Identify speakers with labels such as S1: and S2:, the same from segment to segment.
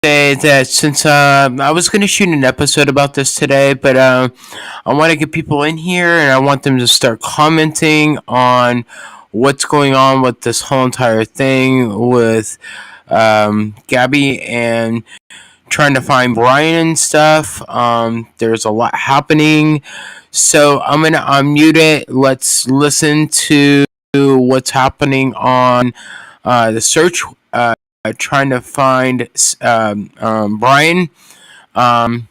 S1: say that since I was going to shoot an episode about this today, but I want to get people in here and I want them to start commenting on what's going on with this whole entire thing with Gabby and trying to find Brian and stuff. There's a lot happening. So I'm going to unmute it. Let's listen to what's happening on the search. Trying to find Brian. Um,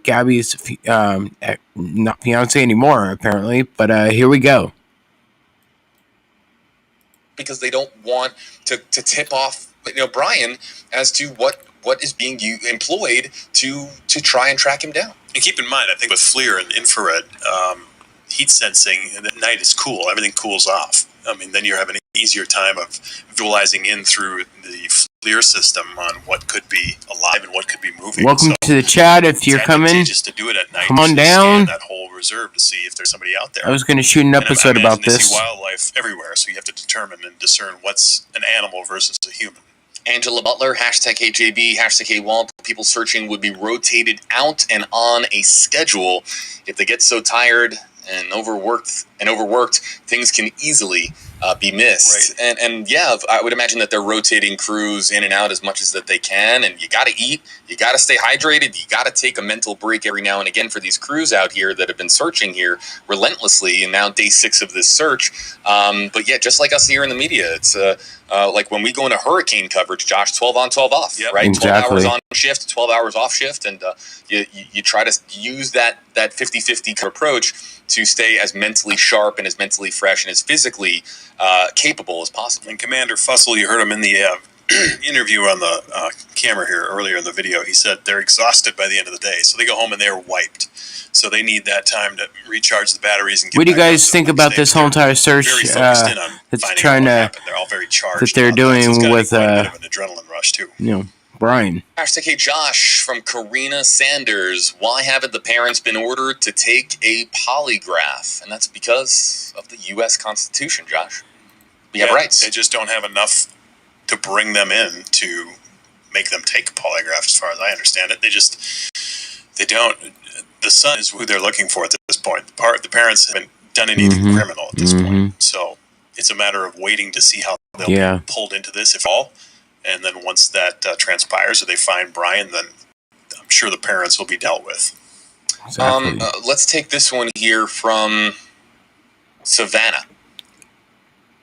S1: Gabby's not fiance anymore, apparently. But here we go.
S2: Because they don't want to tip off, Brian as to what is being employed to try and track him down.
S3: And keep in mind, I think with FLIR and infrared heat sensing, at night is cool. Everything cools off. I mean, then you're having an easier time of visualizing in through the FLIR system on what could be alive and what could be moving.
S1: Welcome to the chat. If you're coming,
S3: just to do it at night,
S1: come on down.
S3: That whole reserve to see if there's somebody out there.
S1: I was going to shoot an episode about this.
S3: They see wildlife everywhere, so you have to determine and discern what's an animal versus a human.
S2: Angela Butler, #HJB, #AWALT. People searching would be rotated out and on a schedule. If they get so tired and overworked, things can easily be missed.
S3: Right.
S2: And yeah, I would imagine that they're rotating crews in and out as much as that they can. And you got to eat, you got to stay hydrated, you got to take a mental break every now and again for these crews out here that have been searching here relentlessly. And now day 6 of this search. But yeah, just like us here in the media, it's like when we go into hurricane coverage, Josh, 12 on, 12 off,
S3: yep.
S2: right?
S1: Exactly.
S2: 12 hours on shift, 12 hours off shift. And you try to use that 50-50 approach to stay as mentally sharp and as mentally fresh and as physically capable as possible.
S3: And Commander Fussell, you heard him in the interview on the camera here earlier in the video. He said they're exhausted by the end of the day, so they go home and they're wiped. So they need that time to recharge the batteries and get
S1: what do you
S3: back
S1: guys think about this whole entire search that's trying to
S3: they're all very charged
S1: that they're doing
S3: so
S1: with
S3: a bit of an adrenaline rush too.
S1: Brian.
S2: Hey Josh from Karina Sanders. Why haven't the parents been ordered to take a polygraph? And that's because of the U.S. Constitution, Josh. We have rights.
S3: They just don't have enough to bring them in to make them take a polygraph, as far as I understand it. They don't. The son is who they're looking for at this point. The parents haven't done anything criminal at this point. So it's a matter of waiting to see how they'll be pulled into this, if all. And then once that transpires or they find Brian, then I'm sure the parents will be dealt with.
S1: Exactly.
S2: Let's take this one here from Savannah.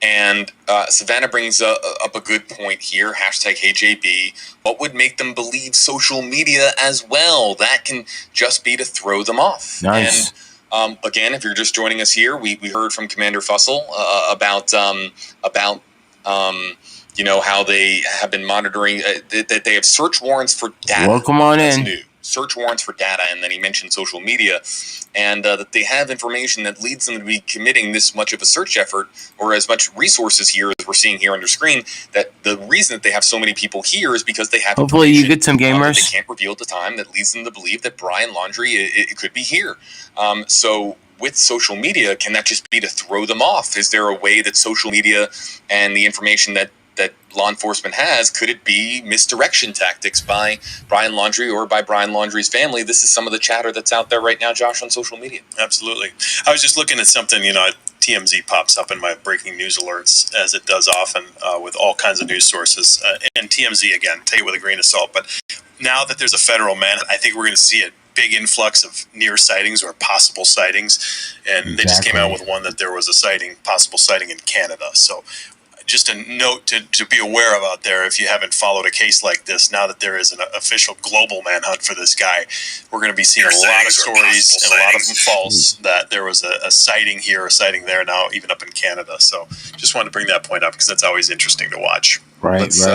S2: And Savannah brings up a good point here, #HJB. What would make them believe social media as well? That can just be to throw them off.
S1: Nice.
S2: And again, if you're just joining us here, we heard from Commander Fussell about how they have been monitoring, that they have search warrants for data.
S1: Welcome on in.
S2: New. Search warrants for data, and then he mentioned social media, and that they have information that leads them to be committing this much of a search effort, or as much resources here as we're seeing here on your screen, that the reason that they have so many people here is because they have
S1: hopefully you get some gamers
S2: that they can't reveal at the time that leads them to believe that Brian Laundrie it could be here. So with social media, can that just be to throw them off? Is there a way that social media and the information that law enforcement has, could it be misdirection tactics by Brian Laundrie or by Brian Laundrie's family? This is some of the chatter that's out there right now, Josh, on social media.
S3: Absolutely. I was just looking at something, TMZ pops up in my breaking news alerts, as it does often with all kinds of news sources. And TMZ, again, take it with a grain of salt. But now that there's a federal manhunt, I think we're going to see a big influx of near sightings or possible sightings. And They just came out with one that there was a possible sighting in Canada. So just a note to be aware of out there, if you haven't followed a case like this, now that there is an official global manhunt for this guy, we're going to be seeing a lot of stories, and a lot of them false, that there was a sighting here, a sighting there, now even up in Canada. So just wanted to bring that point up because that's always interesting to watch.
S2: Let's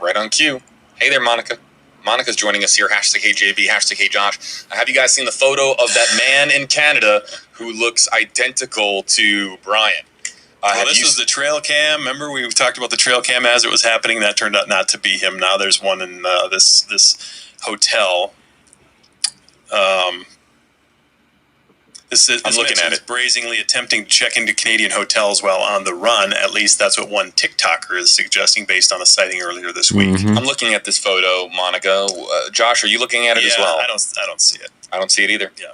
S2: right on cue. Hey there, Monica. Monica's joining us here, #HJB, #HJosh. Have you guys seen the photo of that man in Canada who looks identical to Brian?
S3: This was the trail cam. Remember, we talked about the trail cam as it was happening. That turned out not to be him. Now there's one in this hotel. This
S2: I'm looking at it.
S3: Brazenly attempting to check into Canadian hotels while on the run. At least that's what one TikToker is suggesting based on a sighting earlier this week.
S2: I'm looking at this photo, Monica. Josh, are you looking at it as well?
S3: I don't see it.
S2: I don't see it either.
S3: Yeah.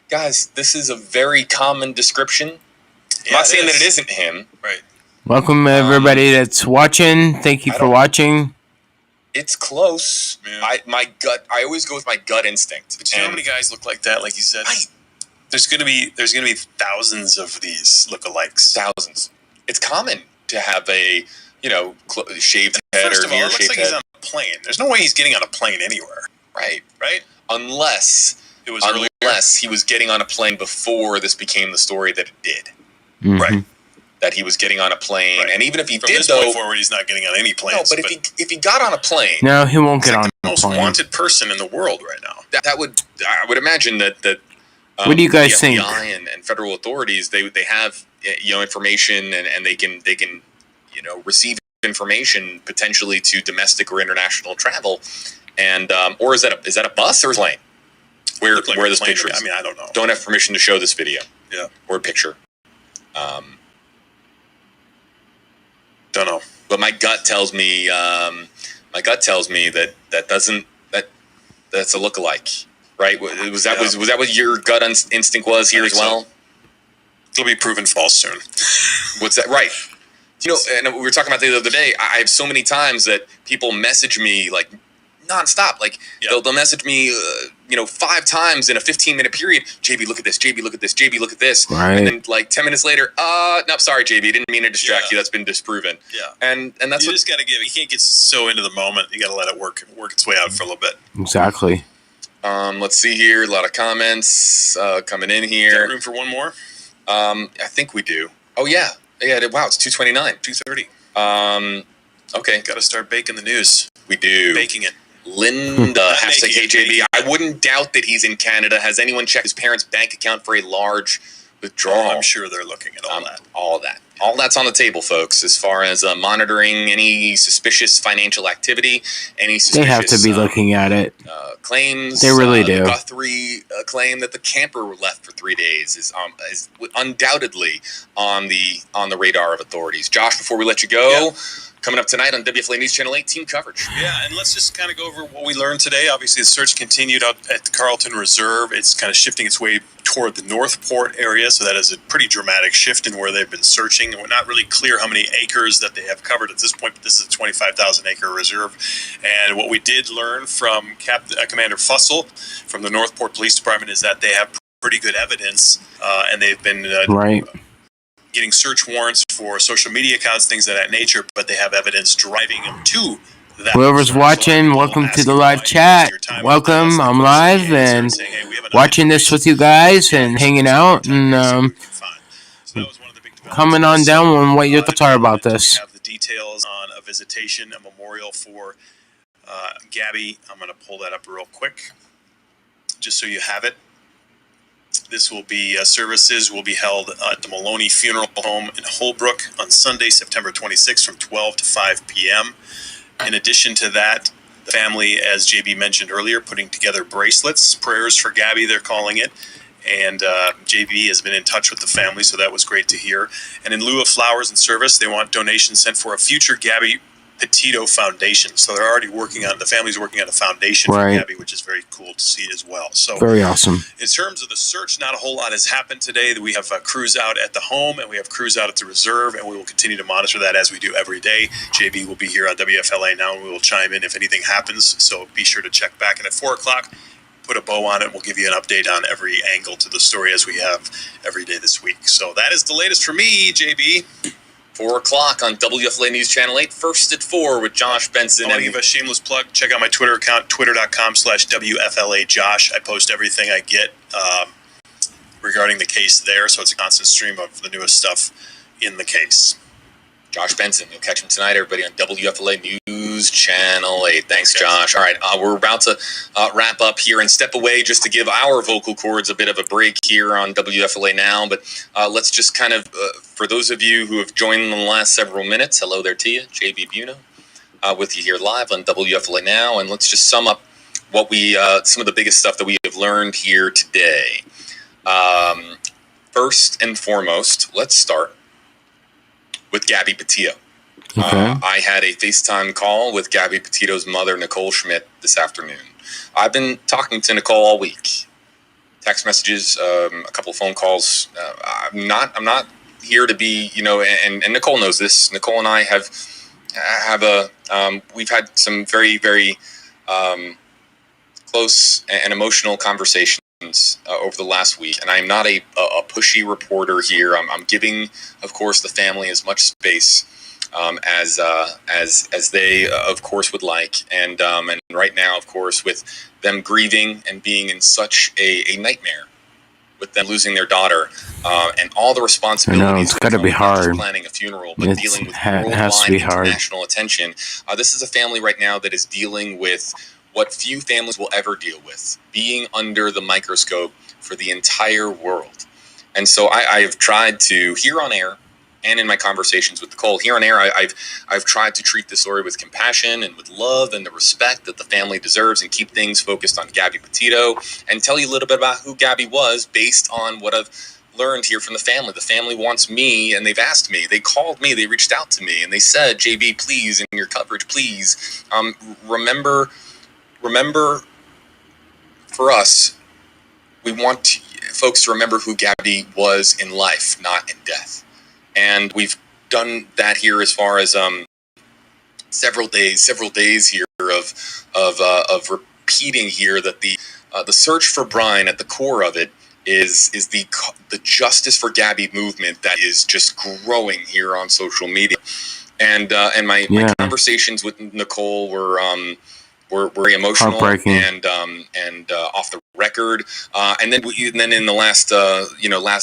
S2: Guys, this is a very common description. I'm not saying that it isn't him.
S3: Right.
S1: Welcome everybody that's watching. Thank you for watching.
S2: It's close.
S3: Yeah.
S2: I always go with my gut instinct.
S3: But you know how many guys look like that? Like you said,
S2: Right.
S3: There's gonna be thousands of these lookalikes.
S2: Thousands. It's common to have a shaved head
S3: First
S2: or
S3: of all, it looks
S2: shaved
S3: like
S2: head.
S3: he's on a plane. There's no way he's getting on a plane anywhere.
S2: Right.
S3: Unless it was earlier.
S2: Unless he was getting on a plane before this became the story that it did.
S3: Right.
S2: That he was getting on a plane,
S3: Right.
S2: And even if he
S3: From
S2: did,
S3: this
S2: though,
S3: point forward, he's not getting on any planes.
S2: no. But if he got on a plane,
S1: No, he won't
S3: he's
S1: get
S3: like
S1: on
S3: the
S1: the
S3: most
S1: plane.
S3: wanted person in the world right now.
S2: I would imagine that.
S1: What do you guys
S2: the
S1: think?
S2: FBI and federal authorities they have information and they can receive information potentially to domestic or international travel, and or is that a bus or a plane? Where this
S3: plane,
S2: picture is?
S3: I mean, I don't know.
S2: Don't have permission to show this video.
S3: Yeah.
S2: Or picture.
S3: Don't know.
S2: But my gut tells me that's a lookalike, right? Was that what your gut instinct was here as well?
S3: So. It'll be proven false soon.
S2: What's that? Right. And we were talking about the other day. I have so many times that people message me like nonstop. Like they'll message me, 5 times in a 15-minute period. JB, look at this. JB, look at this. JB, look at this.
S1: Right.
S2: And then like 10 minutes later, no, sorry, JB, didn't mean to distract you. That's been disproven.
S3: Yeah.
S2: And that's
S3: you just got to give. You can't get so into the moment. You got to let it work its way out for a little bit.
S1: Exactly.
S2: Let's see here. A lot of comments coming in here.
S3: Got room for one more?
S2: I think we do. Oh yeah. Yeah. Wow. It's 2:29.
S3: 2:30.
S2: Okay.
S3: Got to start baking the news.
S2: We do.
S3: Baking it.
S2: Linda, hashtag
S3: Making
S2: HJB. I wouldn't doubt that he's in Canada. Has anyone checked his parents' bank account for a large withdrawal?
S3: I'm sure they're looking at all that.
S2: All that. All that's on the table, folks, as far as monitoring any suspicious financial activity, any suspicious...
S1: They have to be looking at it.
S2: Claims.
S1: They really do.
S2: The Guthrie claim that the camper left for 3 days is undoubtedly on the radar of authorities. Josh, before we let you go... Yeah. Coming up tonight on WFLA News Channel 8, team coverage.
S3: Yeah, and let's just kind of go over what we learned today. Obviously, the search continued out at the Carlton Reserve. It's kind of shifting its way toward the Northport area, so that is a pretty dramatic shift in where they've been searching. We're not really clear how many acres that they have covered at this point, but this is a 25,000-acre reserve. And what we did learn from Commander Fussell from the Northport Police Department is that they have pretty good evidence, and they've been...
S1: right.
S3: Getting search warrants for social media accounts, things of that nature, but they have evidence driving them to that.
S1: Whoever's watching, welcome to the live chat. Welcome, I'm live and watching this with you guys and hanging out and coming on down on what your thoughts are about this.
S3: We have the details on a visitation, a memorial for Gabby. I'm going to pull that up real quick, just so you have it. This will be services will be held at the Maloney Funeral Home in Holbrook on Sunday, September 26th from 12 to 5 p.m. In addition to that, the family, as JB mentioned earlier, putting together bracelets, prayers for Gabby, they're calling it. And JB has been in touch with the family, so that was great to hear. And in lieu of flowers and service, they want donations sent for a future Gabby Petito Foundation. So they're already the family's working on a foundation for Gabby, which is very cool to see as well. So
S1: very awesome.
S3: In terms of the search, not a whole lot has happened today. We have crews out at the home and we have crews out at the reserve, and we will continue to monitor that as we do every day. JB will be here on WFLA now, and we will chime in if anything happens. So be sure to check back. And at 4 o'clock, put a bow on it. We'll give you an update on every angle to the story as we have every day this week. So that is the latest for me, JB.
S2: 4 o'clock on WFLA News Channel 8, first at 4 with Josh Benson.
S3: I want to give a shameless plug. Check out my Twitter account, twitter.com/WFLAJosh. I post everything I get regarding the case there, so it's a constant stream of the newest stuff in the case.
S2: Josh Benson, you'll catch him tonight, everybody, on WFLA News Channel 8. Thanks, Josh. All right, we're about to wrap up here and step away just to give our vocal cords a bit of a break here on WFLA Now. But let's just kind of, for those of you who have joined in the last several minutes, hello there to you, JB Buno, with you here live on WFLA Now. And let's just sum up what some of the biggest stuff that we have learned here today. first and foremost, let's start with Gabby Petito.
S1: Okay.
S2: I had a FaceTime call with Gabby Petito's mother, Nicole Schmidt, this afternoon. I've been talking to Nicole all week. Text messages, a couple of phone calls. I'm not here to be, and Nicole knows this. Nicole and I have we've had some very, very close and emotional conversations over the last week, and I'm not a pushy reporter here. I'm giving, of course, the family as much space as they, of course, would like, and right now, of course, with them grieving and being in such a nightmare, with them losing their daughter, and all the responsibilities.
S1: I know, it's got to be hard.
S2: Not just planning a funeral, but dealing with worldwide international attention. This is a family right now that is dealing with what few families will ever deal with, being under the microscope for the entire world. And so I have tried to, here on air, and in my conversations with Nicole, here on air, I've tried to treat this story with compassion and with love and the respect that the family deserves, and keep things focused on Gabby Petito, and tell you a little bit about who Gabby was based on what I've learned here from the family. The family wants me, and they've asked me. They called me, they reached out to me, and they said, JB, please, in your coverage, please, remember, for us, we want folks to remember who Gabby was in life, not in death. And we've done that here as far as several days here of repeating here that the search for Brian, at the core of it, is the Justice for Gabby movement that is just growing here on social media. And my conversations with Nicole were very emotional and off the record. And then in the last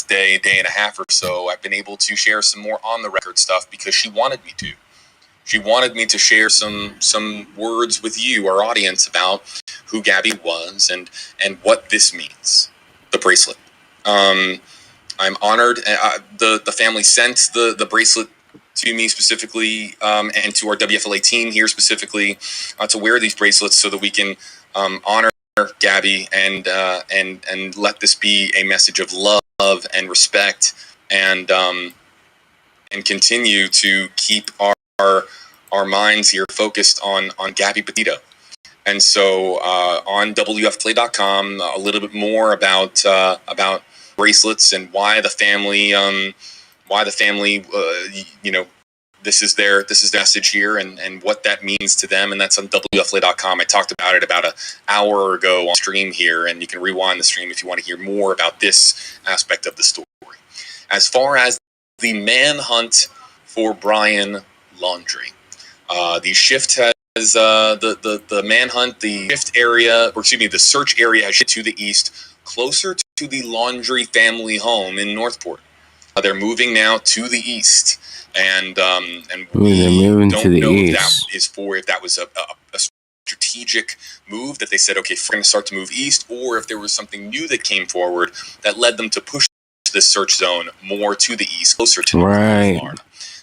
S2: day and a half or so, I've been able to share some more on the record stuff because she wanted me to. She wanted me to share some words with you, our audience, about who Gabby was and what this means. The bracelet. I'm honored. The family sent the bracelet to me specifically, and to our WFLA team here specifically, to wear these bracelets so that we can honor Gabby and let this be a message of love and respect, and continue to keep our minds here focused on Gabby Petito. And so on WFLA.com, a little bit more about bracelets and why the family. This is their message here, and what that means to them, and that's on WFLA.com. I talked about it about an hour ago on stream here, and you can rewind the stream if you want to hear more about this aspect of the story. As far as the manhunt for Brian Laundrie, the shift has the manhunt, the shift area, or excuse me, the search area has shifted to the east, closer to the Laundrie family home in Northport. They're moving now to the east, and we don't know if that was a strategic move that they said, okay, we're going to start to move east, or if there was something new that came forward that led them to push this search zone more to the east, closer to Florida.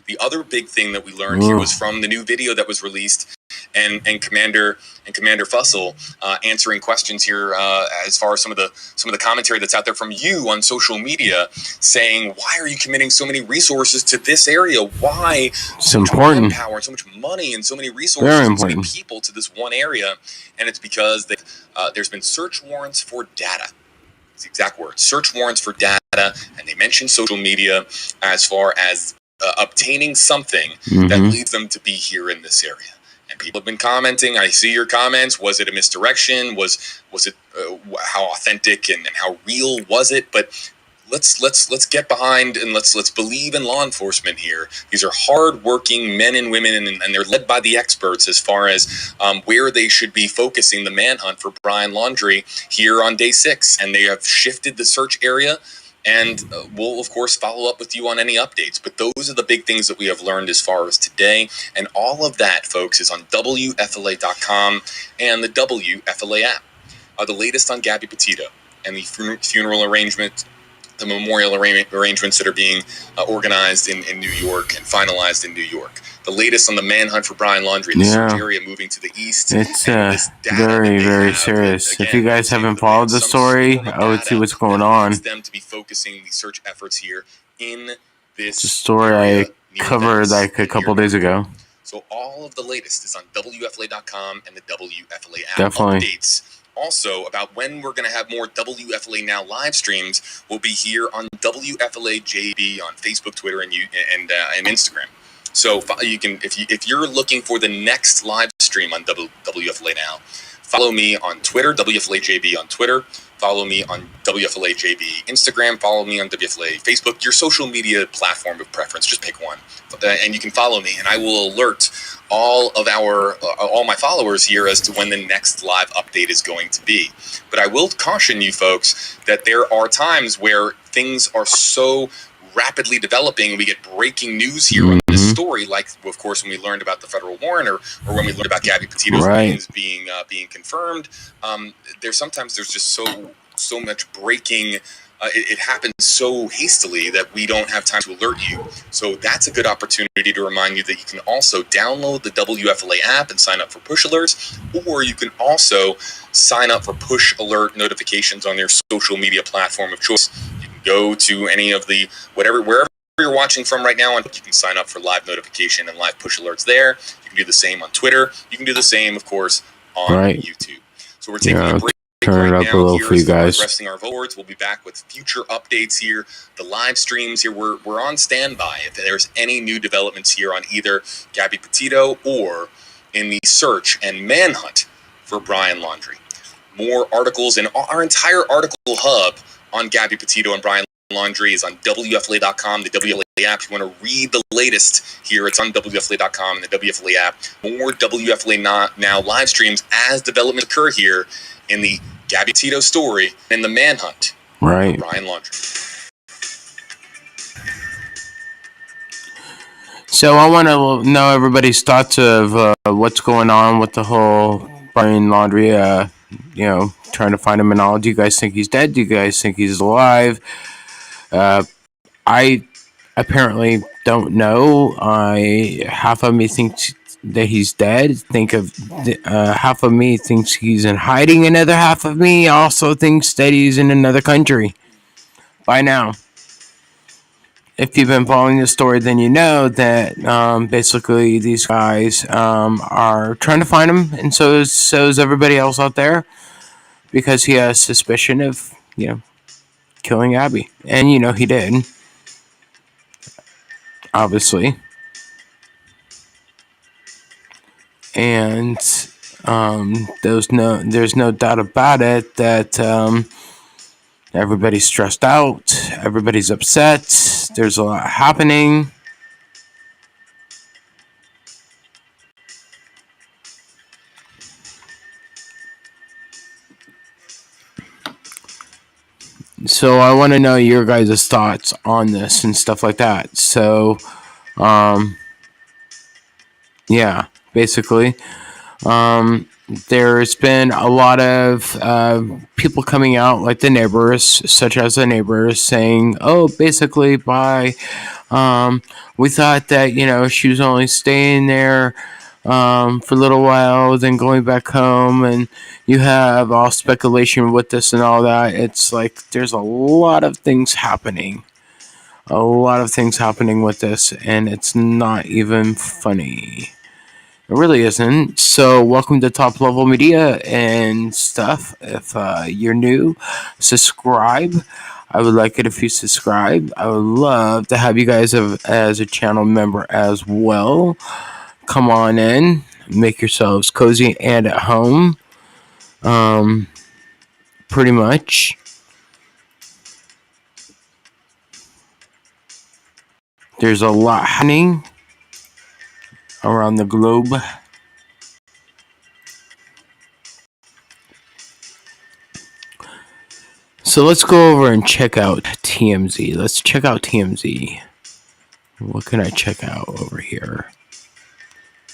S2: The other big thing that we learned here was from the new video that was released, and Commander Fussell answering questions here as far as some of the commentary that's out there from you on social media, saying, why are you committing so many resources to this area? Why so much manpower and so much money and so many resources and so many people to this one area? And it's because there's been search warrants for data. It's the exact word, search warrants for data, and they mention social media as far as obtaining something that leads them to be here in this area. And people have been commenting. I see your comments. Was it a misdirection? Was it how authentic and how real was it? But let's get behind and let's believe in law enforcement here. These are hardworking men and women, and they're led by the experts as far as where they should be focusing the manhunt for Brian Laundrie here on day 6. And they have shifted the search area. And we'll, of course, follow up with you on any updates. But those are the big things that we have learned as far as today. And all of that, folks, is on WFLA.com and the WFLA app. The latest on Gabby Petito and the funeral arrangement the memorial arrangements that are being organized in New York and finalized in New York. The latest on the manhunt for Brian Laundrie, the search area moving to the east.
S1: It's very, very serious. Again, if you guys haven't followed the story, I would see what's going on.
S2: Them to be focusing the search efforts here in this
S1: it's a story I covered like a couple days ago.
S2: So all of the latest is on WFLA.com and the WFLA app.
S1: Definitely.
S2: Updates also about when we're going to have more WFLA Now live streams will be here on WFLA JB on Facebook, Twitter, and Instagram. So you can, if you're looking for the next live stream on WFLA Now, follow me on Twitter, WFLA JB on Twitter. Follow me on WFLA JB Instagram. Follow me on WFLA Facebook. Your social media platform of preference. Just pick one, and you can follow me, and I will alert all my followers here as to when the next live update is going to be. But I will caution you folks that there are times where things are so rapidly developing, we get breaking news here on this story, like of course when we learned about the federal warrant, or when we learned about Gabby Petito's names being confirmed. There's just so much breaking. It happens so hastily that we don't have time to alert you. So that's a good opportunity to remind you that you can also download the WFLA app and sign up for push alerts, or you can also sign up for push alert notifications on your social media platform of choice. Go to any of the wherever you're watching from right now, and you can sign up for live notification and live push alerts there. You can do the same on Twitter. You can do the same, of course, on YouTube. So we're taking a break
S1: turn
S2: right
S1: it up a little for you guys.
S2: Resting our votes. We'll be back with future updates here. The live streams here. We're on standby if there's any new developments here on either Gabby Petito or in the search and manhunt for Brian Laundrie. More articles and our entire article hub on Gabby Petito and Brian Laundrie is on WFLA.com, the WFLA app. If you want to read the latest here, it's on WFLA.com and the WFLA app. More WFLA Now live streams as developments occur here in the Gabby Petito story and the manhunt for Brian Laundrie.
S1: So I want to know everybody's thoughts of what's going on with the whole Brian Laundrie, trying to find him and all. Do you guys think he's dead? Do you guys think he's alive? I apparently don't know. Half of me thinks that he's dead. Half of me thinks he's in hiding. Another half of me also thinks that he's in another country by now. If you've been following the story, then you know that basically these guys are trying to find him, and so is everybody else out there, because he has suspicion of, killing Abby. And, he did. Obviously. And there's no doubt about it that everybody's stressed out. Everybody's upset. There's a lot happening. So I want to know your guys' thoughts on this and stuff like that. So, basically, there's been a lot of people coming out, like the neighbors, such as the neighbors, saying, basically, we thought that, she was only staying there for a little while, then going back home, and you have all speculation with this and all that. It's like there's a lot of things happening. A lot of things happening with this, and it's not even funny. It really isn't. So welcome to Top Level Media and stuff. If you're new, subscribe. I would like it if you subscribe. I would love to have you guys as a channel member as well. Come on in. Make yourselves cozy and at home. Pretty much. There's a lot happening around the globe. So let's go over and check out TMZ. Let's check out TMZ. What can I check out over here?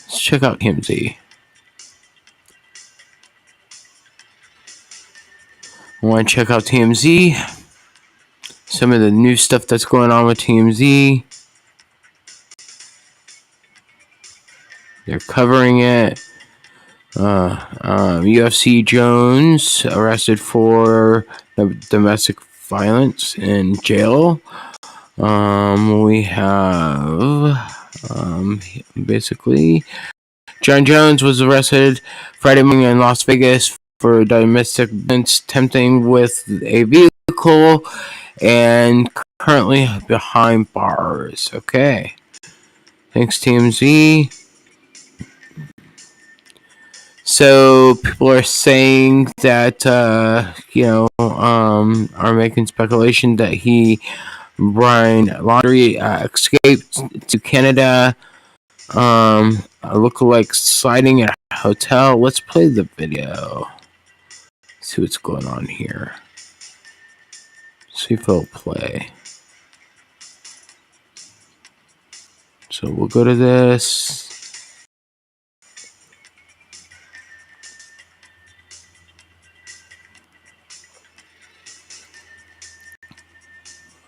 S1: Let's check out TMZ. I want to check out TMZ. some of the new stuff that's going on with TMZ. They're covering it. UFC Jones arrested for domestic violence in jail. We have basically John Jones was arrested Friday morning in Las Vegas for domestic violence, tempting with a vehicle, and currently behind bars. Okay. Thanks, TMZ. So people are saying that, are making speculation that Brian Laundrie, escaped to Canada. Look like sliding at a hotel. Let's play the video. See what's going on here. See if it'll play. So we'll go to this.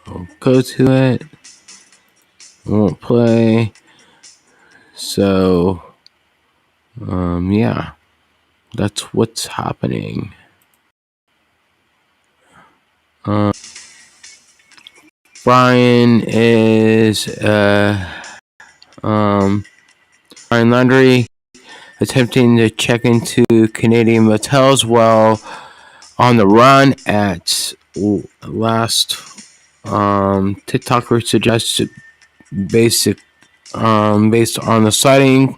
S1: We'll go to it. It won't play. So, yeah. That's what's happening. Brian is Brian Laundrie attempting to check into Canadian motels while on the run at last TikToker suggested based on the sighting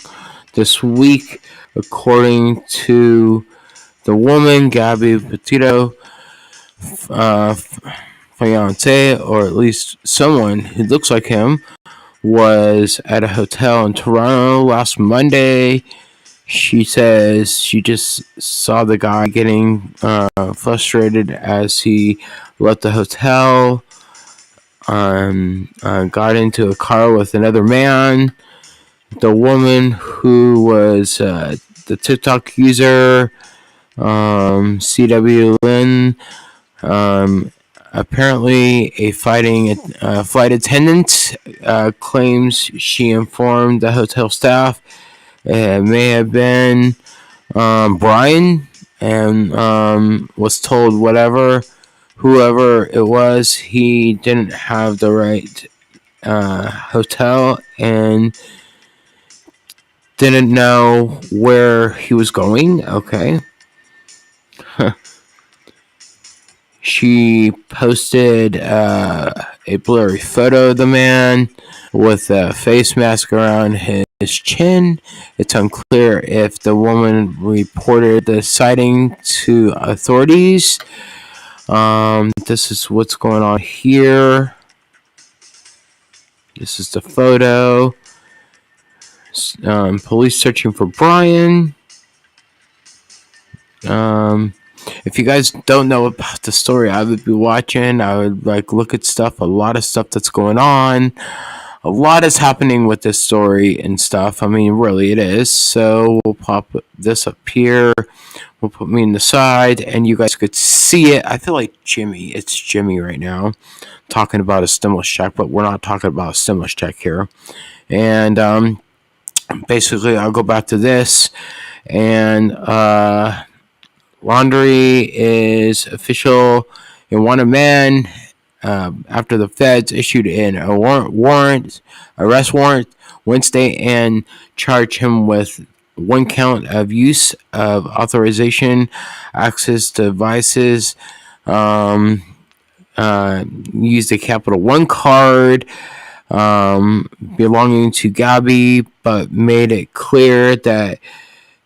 S1: this week, according to the woman Gabby Petito, fiance, or at least someone who looks like him, was at a hotel in Toronto last Monday. She says she just saw the guy getting frustrated as he left the hotel, got into a car with another man. The woman who was the TikTok user, CW Lynn, apparently a flight attendant claims she informed the hotel staff it may have been Brian, and was told whoever it was, he didn't have the right hotel and didn't know where he was going. Okay. She posted a blurry photo of the man with a face mask around his chin. It's unclear if the woman reported the sighting to authorities. This is what's going on here. This is the photo. Police searching for Brian. If you guys don't know about the story I would be watching, I would look at stuff, a lot of stuff that's going on. A lot is happening with this story and stuff. I mean, really it is. So we'll pop this up here. We'll put me in the side and you guys could see it. I feel like it's Jimmy right now talking about a stimulus check, but we're not talking about a stimulus check here. And basically I'll go back to this, and Laundrie is official in wanted man after the feds issued an arrest warrant Wednesday and charged him with one count of use of authorization access devices, used a Capital One card belonging to Gabby, but made it clear that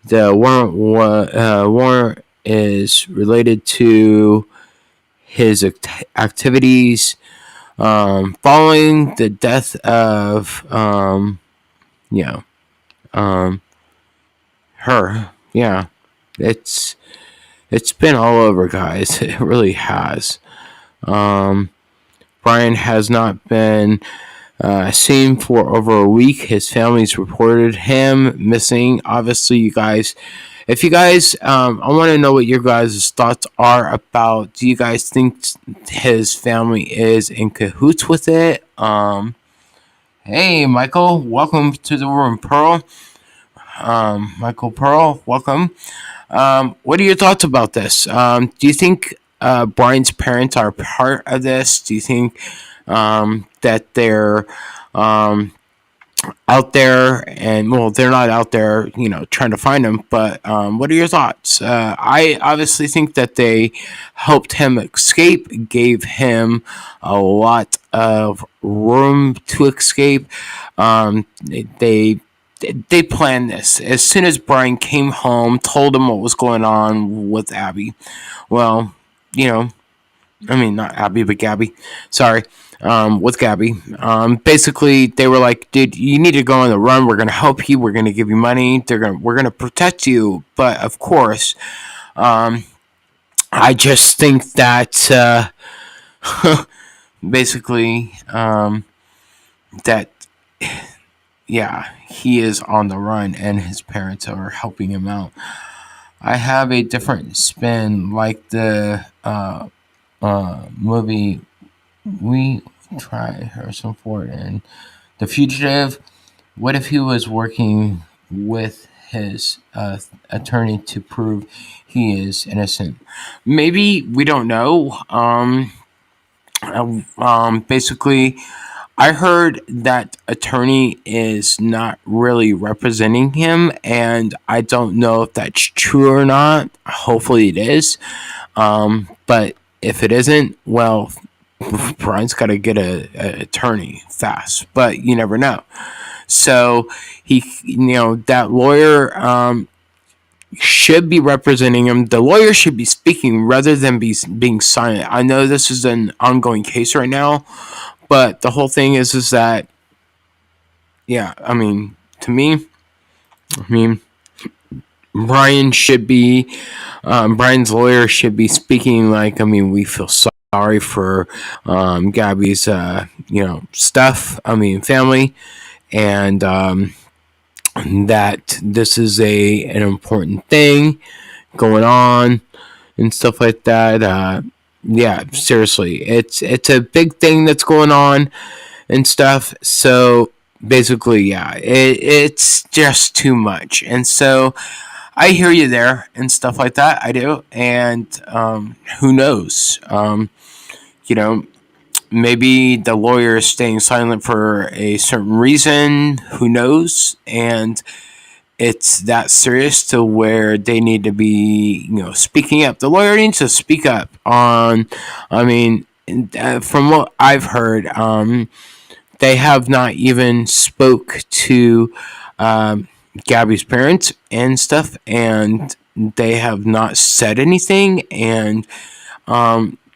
S1: the warrant is related to his activities following the death of her. Yeah, it's been all over, guys. It really has. Brian has not been seen for over a week. His family's reported him missing. Obviously, you guys, if you guys, I want to know what your guys' thoughts are about. Do you guys think his family is in cahoots with it? Hey, Michael, welcome to the room, Pearl. Michael Pearl, welcome. What are your thoughts about this? Do you think Brian's parents are part of this? Do you think that they're out there, and well, they're not out there, trying to find him, but what are your thoughts? I obviously think that they helped him escape, gave him a lot of room to escape. They they planned this. As soon as Brian came home, told him what was going on with Abby. Well, you know, I mean, not Abby, but Gabby. Sorry. With Gabby. Basically, they were like, dude, you need to go on the run. We're going to help you. We're going to give you money. We're going to protect you. But of course, I just think that, basically, that, yeah, he is on the run and his parents are helping him out. I have a different spin, like the movie We Try Harrison Ford and The Fugitive. What if he was working with his attorney to prove he is innocent? Maybe, we don't know. Basically, I heard that attorney is not really representing him, and I don't know if that's true or not. Hopefully it is. But if it isn't, well, Brian's got to get an attorney fast, but you never know. So that lawyer should be representing him. The lawyer should be speaking rather than being silent. I know this is an ongoing case right now, but the whole thing is that, yeah, I mean, to me, Brian should be, Brian's lawyer should be speaking like, we feel sorry for Gabby's, stuff, family, and that this is an important thing going on and stuff like that. Yeah, seriously, it's a big thing that's going on and stuff. So basically, yeah, it's just too much. And so I hear you there and stuff like that. I do. And who knows? Maybe the lawyer is staying silent for a certain reason. Who knows? And it's that serious to where they need to be, speaking up. The lawyer needs to speak up on, from what I've heard, they have not even spoke to Gabby's parents and stuff, and they have not said anything, and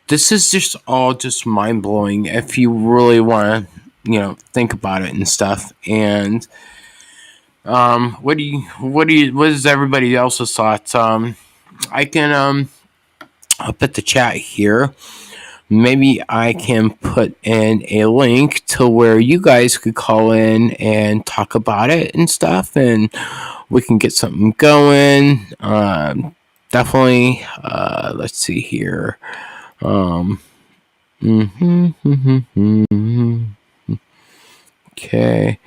S1: this is just all just mind-blowing if you really want to, think about it and stuff. And what is everybody else's thoughts? I can I'll put the chat here. Maybe I can put in a link to where you guys could call in and talk about it and stuff, and we can get something going. Definitely. Let's see here. Okay.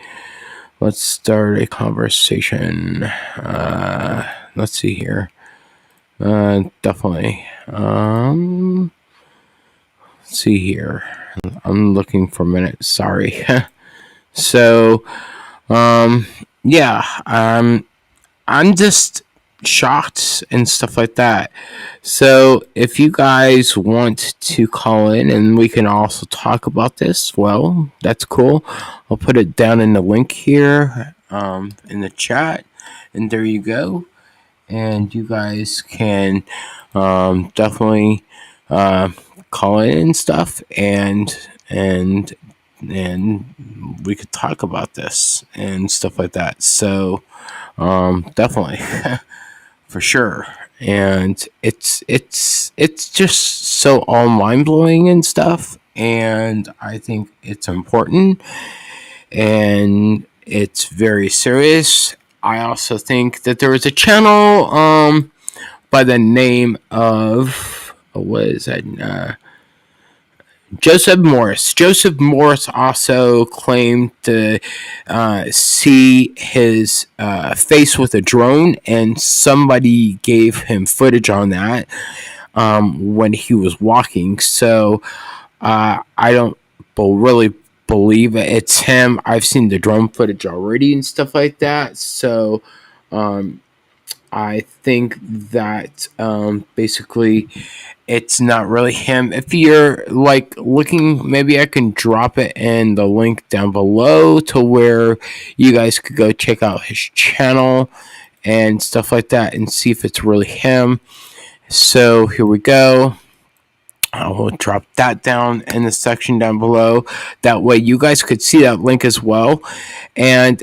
S1: Let's start a conversation. Let's see here. Definitely. Let's see here. I'm looking for a minute. Sorry. So, yeah. I'm just shocked and stuff like that. So, if you guys want to call in and we can also talk about this, well, that's cool. I'll put it down in the link here in the chat, and there you go. And you guys can definitely call in and stuff, and we could talk about this and stuff like that. So definitely. For sure. And it's just so all mind-blowing and stuff, and I think it's important and it's very serious. I also think that there was a channel by the name of what is that? Joseph Morris. Joseph Morris also claimed to see his face with a drone, and somebody gave him footage on that when he was walking. So I don't really believe it's him. I've seen the drone footage already and stuff like that. So I think that basically it's not really him. If you're like looking, maybe I can drop it in the link down below to where you guys could go check out his channel and stuff like that and see if it's really him. So here we go. I will drop that down in the section down below. That way you guys could see that link as well. And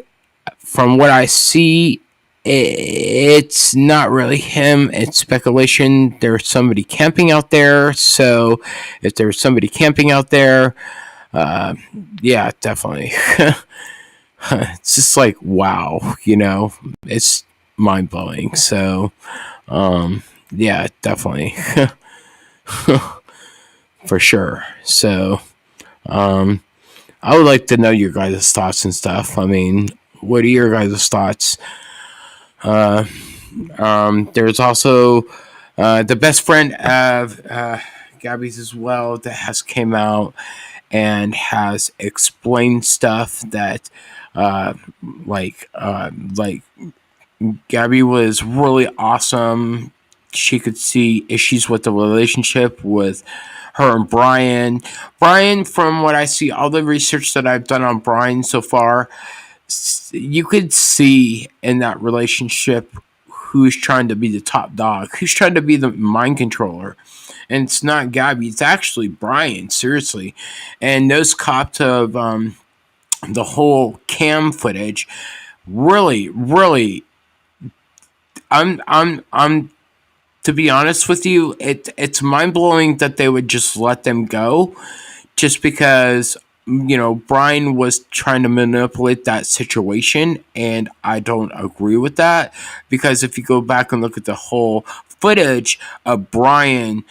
S1: from what I see, it's not really him. It's speculation. There's somebody camping out there. So if there's somebody camping out there, yeah, definitely. It's just like, wow, it's mind blowing. So, yeah, definitely. For sure. So, I would like to know your guys' thoughts and stuff. I mean, what are your guys' thoughts? There's also the best friend of Gabby's as well that has came out and has explained stuff that like Gabby was really awesome. She could see issues with the relationship with her and Brian. Brian, from what I see, all the research that I've done on Brian so far, you could see in that relationship who's trying to be the top dog, who's trying to be the mind controller. And it's not Gabby, it's actually Brian, seriously. And those cops of the whole cam footage really I'm to be honest with you, it's mind blowing that they would just let them go, just because Brian was trying to manipulate that situation, and I don't agree with that, because if you go back and look at the whole footage of Brian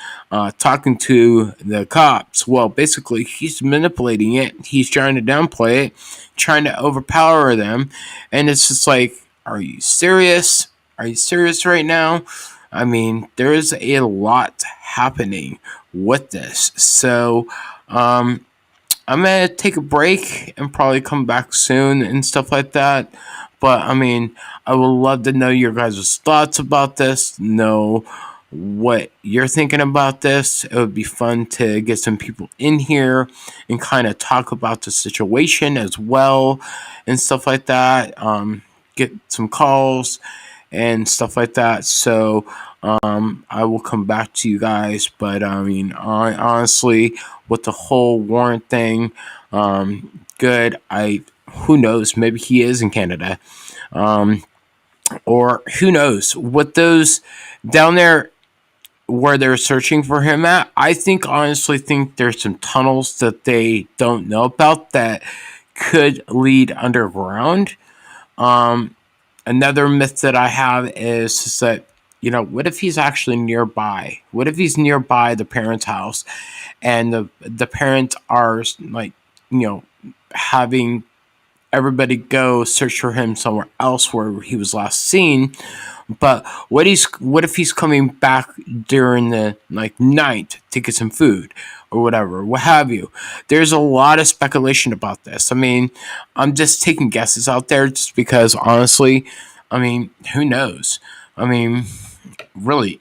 S1: talking to the cops, well, basically he's manipulating it. He's trying to downplay it, trying to overpower them, and it's just like, are you serious? Are you serious right now? I mean, there's a lot happening with this. So, I'm going to take a break and probably come back soon and stuff like that. But, I mean, I would love to know your guys' thoughts about this, know what you're thinking about this. It would be fun to get some people in here and kind of talk about the situation as well and stuff like that. Get some calls and stuff like that. So I will come back to you guys. But I mean, honestly, with the whole warrant thing, good. Who knows? Maybe he is in Canada, or who knows what those down there where they're searching for him at. I honestly think there's some tunnels that they don't know about that could lead underground. Another myth that I have is that, what if he's actually nearby? What if he's nearby the parents' house and the parents are like, having everybody go search for him somewhere else where he was last seen? But what if he's coming back during the night to get some food or whatever, what have you? There's a lot of speculation about this. I mean, I'm just taking guesses out there just because honestly, I mean, who knows? I mean, really,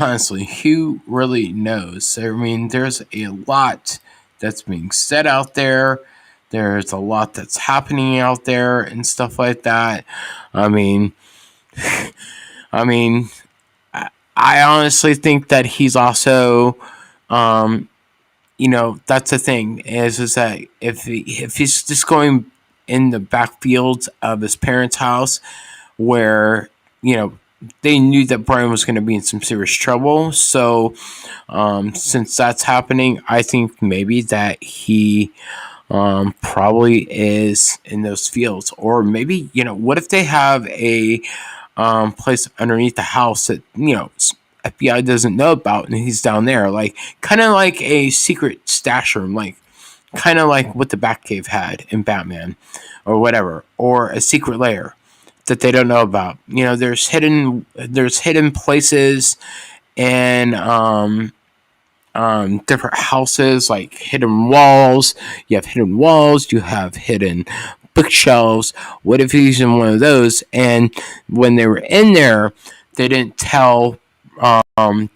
S1: honestly, who really knows? I mean, there's a lot that's being said out there. There's a lot that's happening out there and stuff like that. I mean, I honestly think that he's also, that's the thing is that if he's just going in the backfields of his parents' house, where they knew that Brian was going to be in some serious trouble. So, since that's happening, I think maybe that he probably is in those fields. Or maybe, what if they have a place underneath the house that, FBI doesn't know about, and he's down there, like kind of like a secret stash room, like kind of like what the Batcave had in Batman, or whatever, or a secret lair that they don't know about. There's hidden places and different houses, like hidden walls. You have hidden walls. You have hidden bookshelves. What if he's in one of those? And when they were in there, they didn't tell the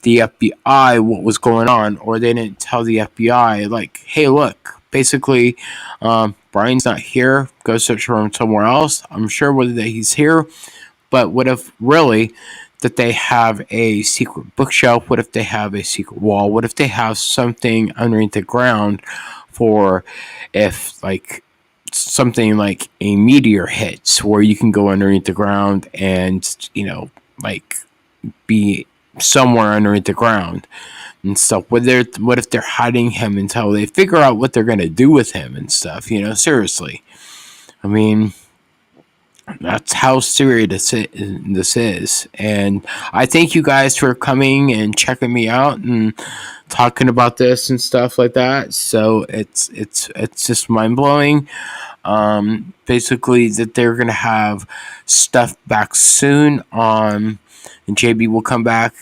S1: FBI what was going on, or they didn't tell the FBI, like, hey, look, basically, Brian's not here. Go search for him somewhere else. I'm sure whether that he's here, but what if really that they have a secret bookshelf? What if they have a secret wall? What if they have something underneath the ground for if, like, something like a meteor hits, where you can go underneath the ground and, like, be somewhere underneath the ground and stuff. What if they're hiding him until they figure out what they're going to do with him and stuff? Seriously. I mean, that's how serious this is. And I thank you guys for coming and checking me out and talking about this and stuff like that. So it's just mind-blowing. Basically, that they're going to have stuff back soon. And JB will come back,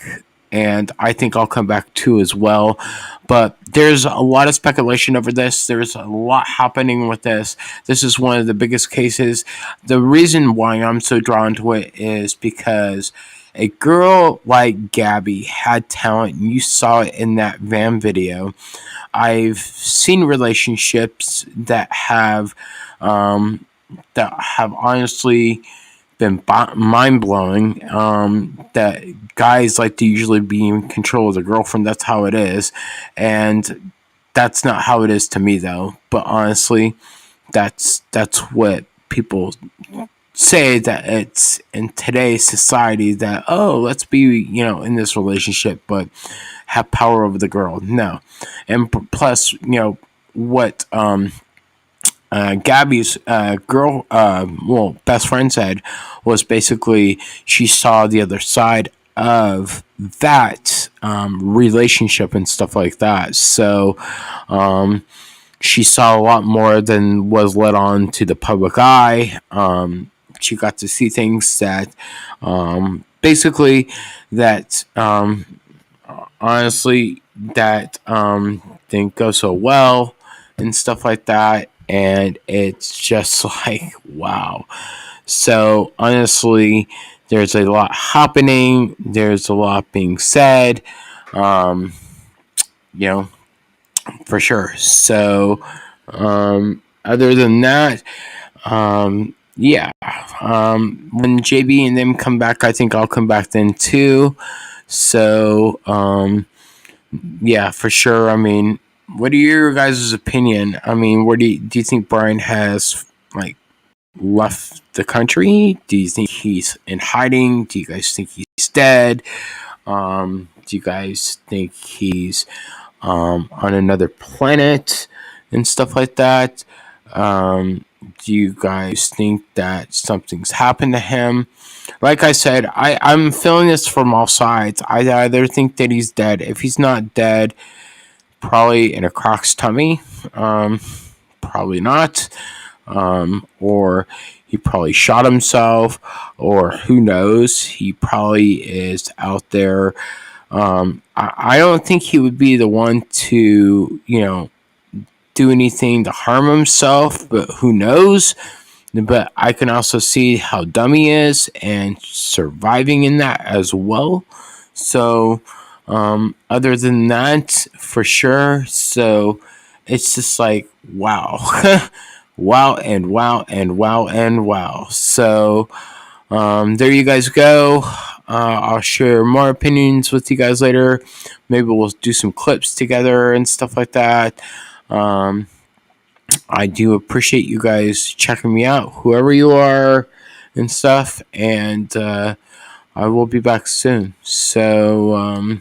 S1: and I think I'll come back too as well. But there's a lot of speculation over this. There's a lot happening with this. This is one of the biggest cases. The reason why I'm so drawn to it is because a girl like Gabby had talent, and you saw it in that van video. I've seen relationships that have honestly been mind-blowing, that guys like to usually be in control of the girlfriend. That's how it is, and that's not how it is to me, though. But honestly, that's what people say, that it's in today's society that, oh, let's be, in this relationship, but have power over the girl. No. And plus, what Gabby's best friend said was basically she saw the other side of that relationship and stuff like that. So she saw a lot more than was let on to the public eye. She got to see things that basically that honestly that didn't go so well and stuff like that. And it's just like, wow. So honestly, there's a lot happening. There's a lot being said, for sure. So other than that, yeah. When JB and them come back, I think I'll come back then too. So yeah, for sure. I mean, what are your guys' opinion? I mean, where do you think Brian has, like, left the country? Do you think he's in hiding? Do you guys think he's dead? Do you guys think he's on another planet and stuff like that? Do you guys think that something's happened to him? Like I said, I'm feeling this from all sides. I either think that he's dead. If he's not dead, probably in a croc's tummy. Probably not. Or he probably shot himself, or who knows, he probably is out there. I don't think he would be the one to, do anything to harm himself, but who knows? But I can also see how dumb he is and surviving in that as well. So, other than that, for sure. So, it's just like, wow. Wow and wow and wow and wow. So, there you guys go. I'll share more opinions with you guys later. Maybe we'll do some clips together and stuff like that. I do appreciate you guys checking me out, whoever you are and stuff. And I will be back soon. So,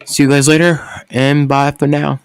S1: see you guys later, and bye for now.